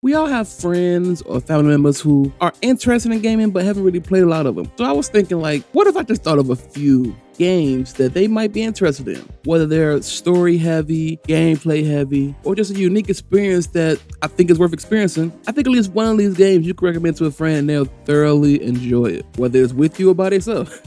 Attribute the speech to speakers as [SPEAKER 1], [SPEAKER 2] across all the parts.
[SPEAKER 1] We all have friends or family members who are interested in gaming but haven't really played a lot of them. So I was thinking, like, what if I just thought of a few games that they might be interested in? Whether they're story heavy, gameplay heavy, or just a unique experience that I think is worth experiencing. I think at least one of these games you can recommend to a friend and they'll thoroughly enjoy it, whether it's with you or by themselves.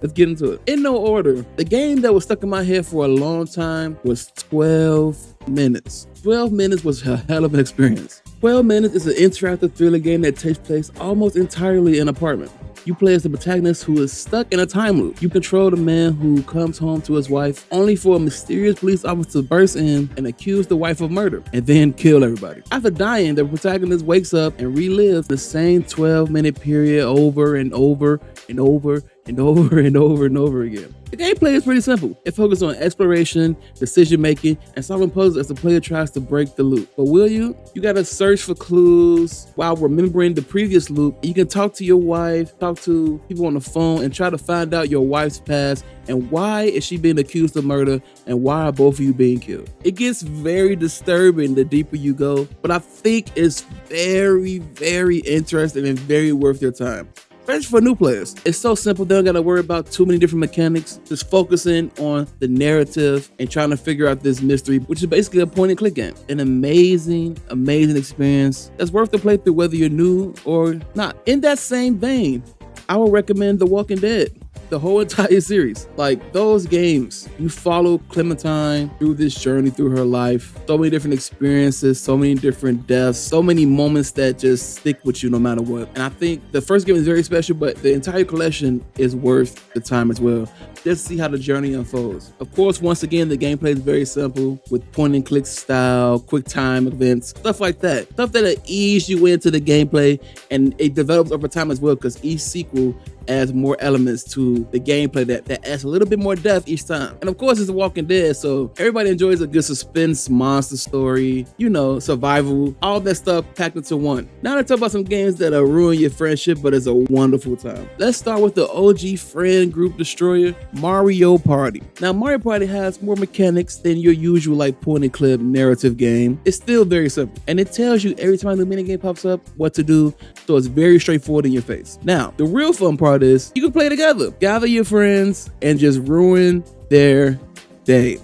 [SPEAKER 1] Let's get into it. In no order, the game that was stuck in my head for a long time was 12 Minutes. 12 Minutes was a hell of an experience. 12 Minutes is an interactive thriller game that takes place almost entirely in an apartment. You play as the protagonist who is stuck in a time loop. You control the man who comes home to his wife only for a mysterious police officer to burst in and accuse the wife of murder and then kill everybody. After dying, the protagonist wakes up and relives the same 12-minute period over and over and over and over and over and over again. The gameplay is pretty simple. It focuses on exploration, decision making, and solving puzzles as the player tries to break the loop. But will you? You gotta search for clues while remembering the previous loop. You can talk to your wife, talk to people on the phone, and try to find out your wife's past and why is she being accused of murder and why are both of you being killed. It gets very disturbing the deeper you go, but I think it's very, very interesting and very worth your time. Especially for new players. It's so simple, they don't gotta worry about too many different mechanics, just focusing on the narrative and trying to figure out this mystery, which is basically a point and click game. An amazing, amazing experience that's worth the playthrough whether you're new or not. In that same vein, I would recommend The Walking Dead. The whole entire series. Like those games, you follow Clementine through this journey through her life. So many different experiences, so many different deaths, so many moments that just stick with you no matter what. And I think the first game is very special, but the entire collection is worth the time as well. Just see how the journey unfolds. Of course, once again, the gameplay is very simple with point and click style, quick time events, stuff like that. Stuff that'll ease you into the gameplay, and it develops over time as well because each sequel adds more elements to the gameplay that adds a little bit more depth each time. And of course, it's The Walking Dead, so everybody enjoys a good suspense monster story, you know, survival, all that stuff packed into one. Now let's talk about some games that'll ruin your friendship, but it's a wonderful time. Let's start with the OG friend group destroyer, Mario Party. Now, Mario Party has more mechanics than your usual like point and click narrative game. It's still very simple, and it tells you every time the minigame pops up what to do, so it's very straightforward in your face. Now, the real fun part is you can play together. Gather your friends and just ruin their day.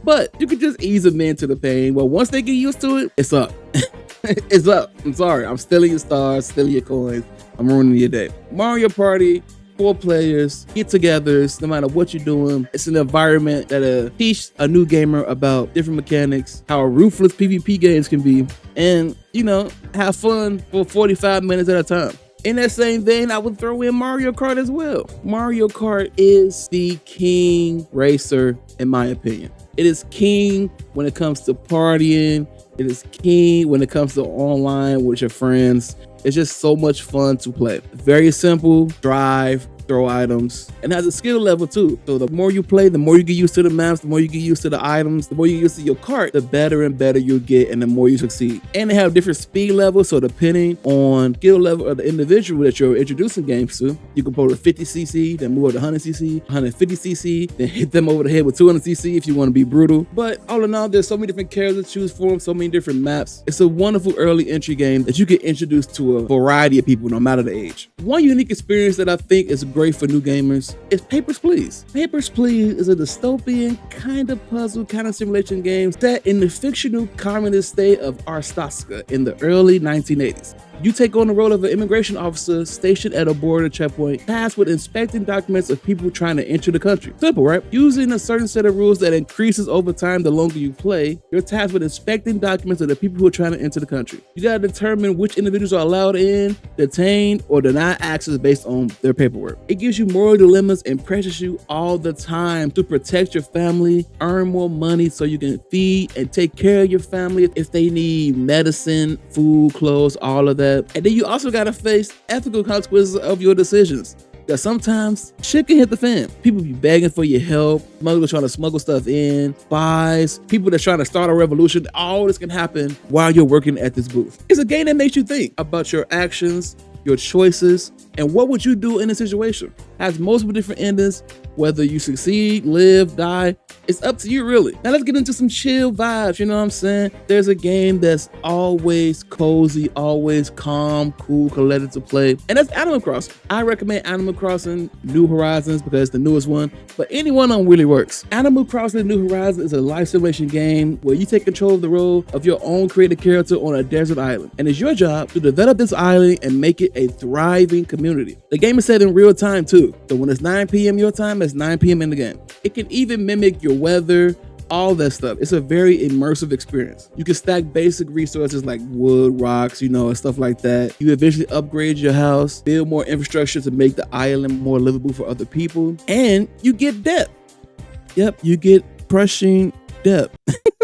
[SPEAKER 1] But you can just ease them into the pain. Well, once they get used to it, it's up. It's up. I'm sorry. I'm stealing your stars, stealing your coins. I'm ruining your day. Mario Party, 4 players, get-togethers, no matter what you're doing. It's an environment that'll teach a new gamer about different mechanics, how ruthless PvP games can be, and, you know, have fun for 45 minutes at a time. In that same vein, I would throw in Mario Kart as well. Mario Kart is the king racer, in my opinion. It is king when it comes to partying. It is king when it comes to online with your friends. It's just so much fun to play. Very simple, drive, throw items, and has a skill level too. So the more you play, the more you get used to the maps, the more you get used to the items, the more you get used to your cart, the better and better you'll get and the more you succeed. And they have different speed levels, so depending on skill level of the individual that you're introducing games to, you can pull to 50cc, then move to 100cc, 150cc, then hit them over the head with 200cc if you want to be brutal. But all in all, there's so many different characters to choose from, so many different maps. It's a wonderful early entry game that you get introduced to a variety of people no matter the age. One unique experience that I think is great for new gamers is Papers, Please. Papers, Please is a dystopian kind of puzzle, kind of simulation game set in the fictional communist state of Arstotzka in the early 1980s. You take on the role of an immigration officer stationed at a border checkpoint, tasked with inspecting documents of people trying to enter the country. Simple, right? Using a certain set of rules that increases over time the longer you play, you're tasked with inspecting documents of the people who are trying to enter the country. You gotta determine which individuals are allowed in, detained, or denied access based on their paperwork. It gives you moral dilemmas and pressures you all the time to protect your family, earn more money so you can feed and take care of your family if they need medicine, food, clothes, all of that. And then you also gotta face ethical consequences of your decisions. That sometimes shit can hit the fan. People be begging for your help, smugglers trying to smuggle stuff in, spies, people that's trying to start a revolution. All this can happen while you're working at this booth. It's a game that makes you think about your actions, your choices, and what would you do in a situation. Has multiple different endings, whether you succeed, live, die, It's up to you, really. Now let's get into some chill vibes, you know what I'm saying? There's a game that's always cozy, always calm, cool, collected to play, and that's Animal Crossing. I recommend Animal Crossing New Horizons because it's the newest one, but any one of them really works. Animal Crossing New Horizons is a life simulation game where you take control of the role of your own created character on a desert island, and it's your job to develop this island and make it a thriving community. The game is set in real time too, so when it's 9 p.m. your time, it's 9 p.m. in the game. It can even mimic your weather, all that stuff. It's a very immersive experience. You can stack basic resources like wood, rocks, and stuff like that. You eventually upgrade your house, build more infrastructure to make the island more livable for other people, and you get depth. Yep, you get crushing depth.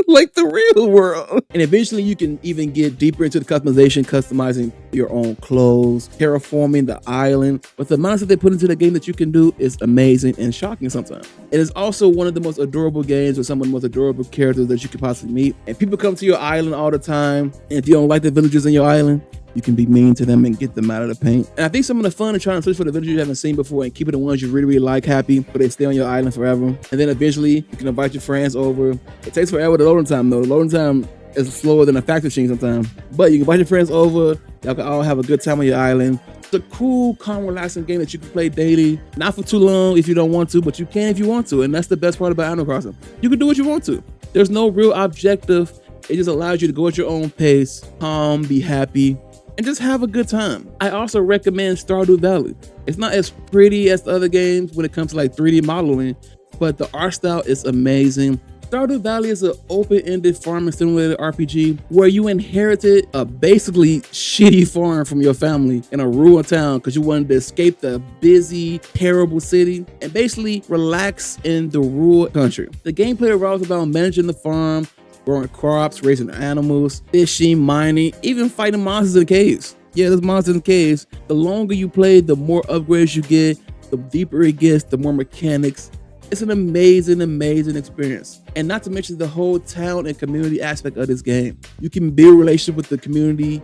[SPEAKER 1] Like the real world. And eventually you can even get deeper into the customization, customizing your own clothes, terraforming the island. But the amounts that they put into the game that you can do is amazing and shocking sometimes. It is also one of the most adorable games with some of the most adorable characters that you could possibly meet. And people come to your island all the time. And if you don't like the villagers in your island, you can be mean to them and get them out of the paint. And I think some of the fun is trying to search for the villagers you haven't seen before and keeping the ones you really, really like happy, but they stay on your island forever. And then eventually you can invite your friends over. It takes forever the loading time though. The loading time is slower than a fax machine sometimes. But you can invite your friends over. Y'all can all have a good time on your island. It's a cool, calm, relaxing game that you can play daily. Not for too long if you don't want to, but you can if you want to. And that's the best part about Animal Crossing. You can do what you want to. There's no real objective. It just allows you to go at your own pace, calm, be happy, and just have a good time. I also recommend Stardew Valley. It's not as pretty as the other games when it comes to like 3D modeling, but the art style is amazing. Stardew Valley is an open-ended farming simulator RPG where you inherited a basically shitty farm from your family in a rural town because you wanted to escape the busy, terrible city and basically relax in the rural country. The gameplay revolves about managing the farm, growing crops, raising animals, fishing, mining, even fighting monsters in caves. Yeah, there's monsters in caves. The longer you play, the more upgrades you get, the deeper it gets, the more mechanics. It's an amazing, amazing experience. And not to mention the whole town and community aspect of this game. You can build a relationship with the community.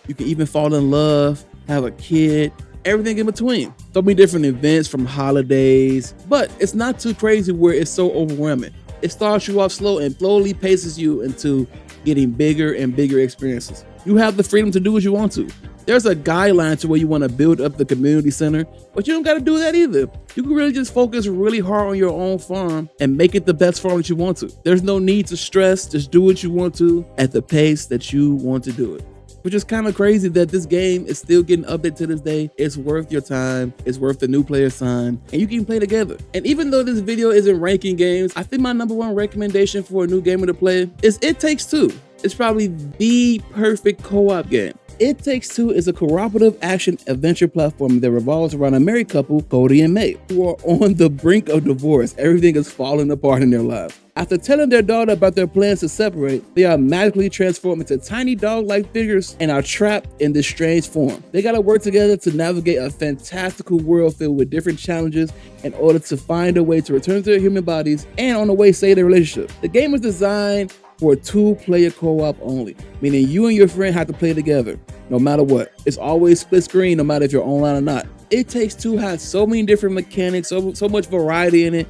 [SPEAKER 1] You can even fall in love, have a kid, everything in between. So many different events from holidays, but it's not too crazy where it's so overwhelming. It starts you off slow and slowly paces you into getting bigger and bigger experiences. You have the freedom to do what you want to. There's a guideline to where you want to build up the community center, but you don't got to do that either. You can really just focus really hard on your own farm and make it the best farm that you want to. There's no need to stress, just do what you want to at the pace that you want to do it. Which is kind of crazy that this game is still getting updated to this day. It's worth your time. It's worth the new player time. And you can play together. And even though this video isn't ranking games, I think my #1 recommendation for a new gamer to play is It Takes Two. It's probably the perfect co-op game. It Takes Two is a cooperative action adventure platform that revolves around a married couple, Cody and May, who are on the brink of divorce. Everything is falling apart in their lives. After telling their daughter about their plans to separate, they are magically transformed into tiny dog-like figures and are trapped in this strange form. They gotta work together to navigate a fantastical world filled with different challenges in order to find a way to return to their human bodies and on the way save their relationship. The game was designed for a 2-player co-op only, meaning you and your friend have to play together, no matter what. It's always split screen, no matter if you're online or not. It Takes Two has so many different mechanics, so much variety in it,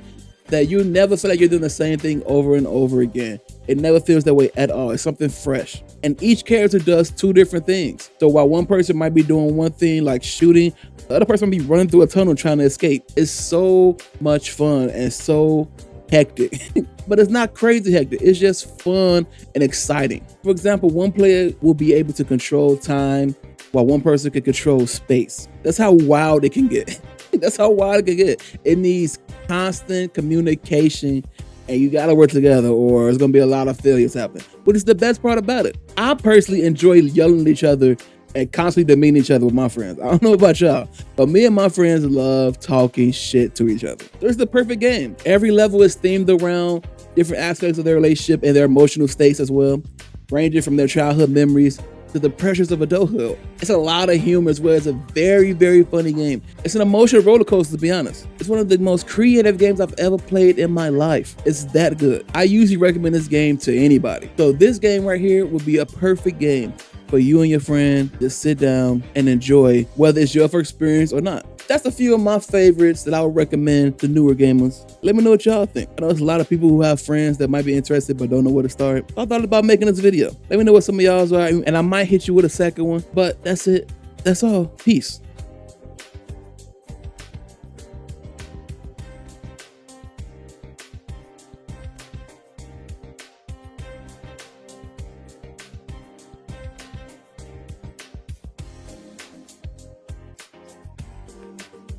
[SPEAKER 1] that you never feel like you're doing the same thing over and over again. It never feels that way at all. It's something fresh. And each character does 2 different things. So while one person might be doing one thing like shooting, the other person might be running through a tunnel trying to escape. It's so much fun and so hectic. But it's not crazy hectic. It's just fun and exciting. For example, one player will be able to control time while one person can control space. That's how wild it can get. That's how wild it can get. It needs constant communication and you gotta work together or there's gonna be a lot of failures happening. But it's the best part about it. I personally enjoy yelling at each other and constantly demeaning each other with my friends. I don't know about y'all, but me and my friends love talking shit to each other. So it's the perfect game. Every level is themed around different aspects of their relationship and their emotional states as well, ranging from their childhood memories to the pressures of adulthood. It's a lot of humor as well. It's a very, very funny game. It's an emotional roller coaster, to be honest. It's one of the most creative games I've ever played in my life. It's that good. I usually recommend this game to anybody. So this game right here would be a perfect game for you and your friend to sit down and enjoy, whether it's your first experience or not. that's a few of my favorites that I would recommend to newer gamers. Let me know what y'all think. I know there's a lot of people who have friends that might be interested but don't know where to start. I thought about making this video. Let me know what some of y'all's are, and I might hit you with a second one, but that's it. That's all. Peace.